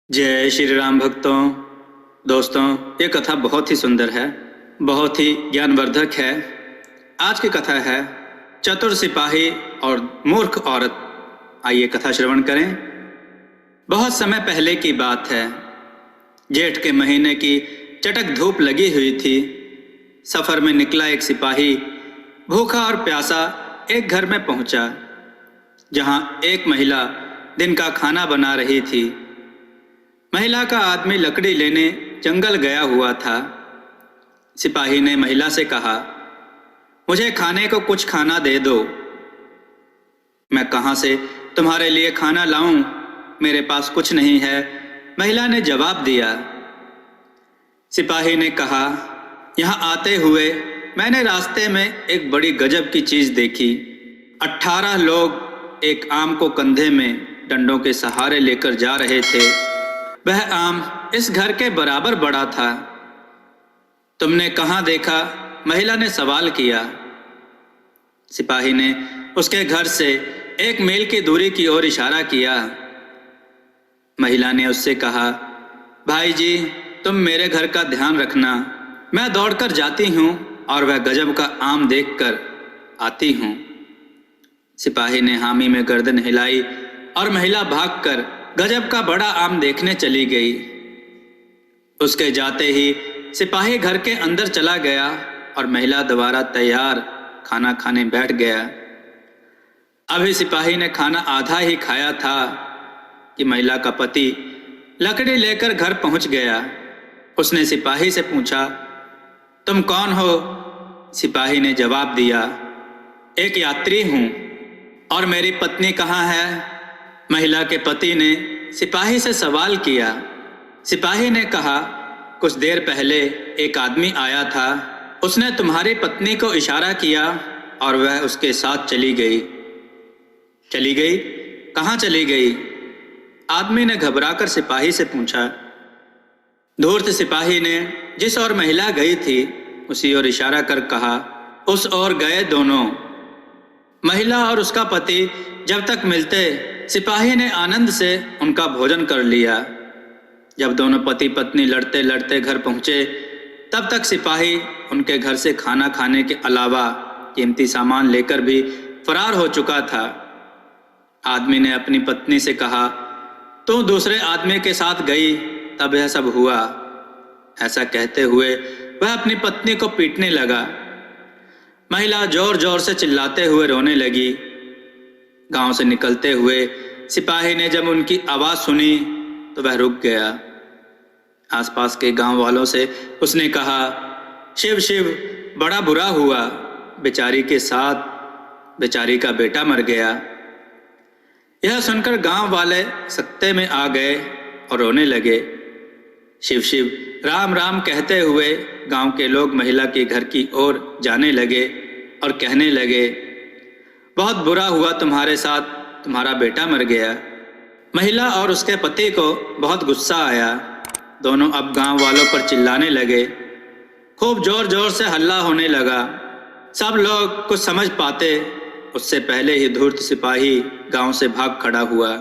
जय श्री राम भक्तों। दोस्तों, ये कथा बहुत ही सुंदर है, बहुत ही ज्ञानवर्धक है। आज की कथा है चतुर सिपाही और मूर्ख औरत। आइए कथा श्रवण करें। बहुत समय पहले की बात है। जेठ के महीने की चटक धूप लगी हुई थी। सफर में निकला एक सिपाही भूखा और प्यासा एक घर में पहुंचा, जहां एक महिला दिन का खाना बना रही थी। महिला का आदमी लकड़ी लेने जंगल गया हुआ था। सिपाही ने महिला से कहा, मुझे खाने को कुछ खाना दे दो। मैं कहाँ से तुम्हारे लिए खाना लाऊं, मेरे पास कुछ नहीं है, महिला ने जवाब दिया। सिपाही ने कहा, यहाँ आते हुए मैंने रास्ते में एक बड़ी गजब की चीज देखी। 18 लोग एक आम को कंधे में डंडों के सहारे लेकर जा रहे थे। वह आम इस घर के बराबर बड़ा था। तुमने कहाँ देखा? महिला ने सवाल किया। सिपाही ने उसके घर से 1 मील की दूरी की ओर इशारा किया। महिला ने उससे कहा, भाई जी, तुम मेरे घर का ध्यान रखना। मैं दौड़कर जाती हूँ और वह गजब का आम देखकर आती हूँ। सिपाही ने हामी में गर्दन हिलाई और महिला भागकर गजब का बड़ा आम देखने चली गई। उसके जाते ही सिपाही घर के अंदर चला गया और महिला दोबारा तैयार खाना खाने बैठ गया। अभी सिपाही ने खाना आधा ही खाया था कि महिला का पति लकड़ी लेकर घर पहुंच गया। उसने सिपाही से पूछा, तुम कौन हो? सिपाही ने जवाब दिया, एक यात्री हूं। और मेरी पत्नी कहाँ है? महिला के पति ने सिपाही से सवाल किया। सिपाही ने कहा, कुछ देर पहले एक आदमी आया था, उसने तुम्हारी पत्नी को इशारा किया और वह उसके साथ चली गई। चली गई? कहाँ चली गई? आदमी ने घबराकर सिपाही से पूछा। धूर्त सिपाही ने जिस ओर महिला गई थी उसी ओर इशारा कर कहा, उस ओर गए दोनों। महिला और उसका पति जब तक मिलते, सिपाही ने आनंद से उनका भोजन कर लिया। जब दोनों पति पत्नी लड़ते लड़ते घर पहुंचे, तब तक सिपाही उनके घर से खाना खाने के अलावा कीमती सामान लेकर भी फरार हो चुका था। आदमी ने अपनी पत्नी से कहा, तू दूसरे आदमी के साथ गई तब यह सब हुआ। ऐसा कहते हुए वह अपनी पत्नी को पीटने लगा। महिला जोर जोर से चिल्लाते हुए रोने लगी। गांव से निकलते हुए सिपाही ने जब उनकी आवाज सुनी तो वह रुक गया। आसपास के गांव वालों से उसने कहा, शिव शिव, बड़ा बुरा हुआ, बेचारी के साथ बेचारी का बेटा मर गया। यह सुनकर गांव वाले सत्ते में आ गए और रोने लगे। शिव शिव, राम राम कहते हुए गांव के लोग महिला के घर की ओर जाने लगे और कहने लगे, बहुत बुरा हुआ तुम्हारे साथ, तुम्हारा बेटा मर गया। महिला और उसके पति को बहुत गुस्सा आया। दोनों अब गांव वालों पर चिल्लाने लगे। खूब जोर जोर से हल्ला होने लगा। सब लोग कुछ समझ पाते उससे पहले ही धूर्त सिपाही गांव से भाग खड़ा हुआ।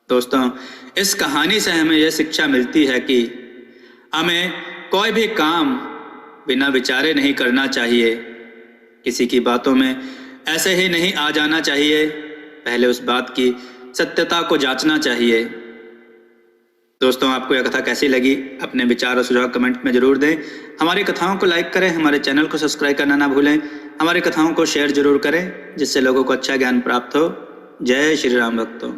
दोस्तों, इस कहानी से हमें यह शिक्षा मिलती है कि हमें कोई भी काम बिना विचारे नहीं करना चाहिए। किसी की बातों में ऐसे ही नहीं आ जाना चाहिए। पहले उस बात की सत्यता को जांचना चाहिए। दोस्तों, आपको यह कथा कैसी लगी? अपने विचार और सुझाव कमेंट में जरूर दें। हमारी कथाओं को लाइक करें, हमारे चैनल को सब्सक्राइब करना ना भूलें। हमारी कथाओं को शेयर जरूर करें, जिससे लोगों को अच्छा ज्ञान प्राप्त हो। जय श्री राम भक्तों।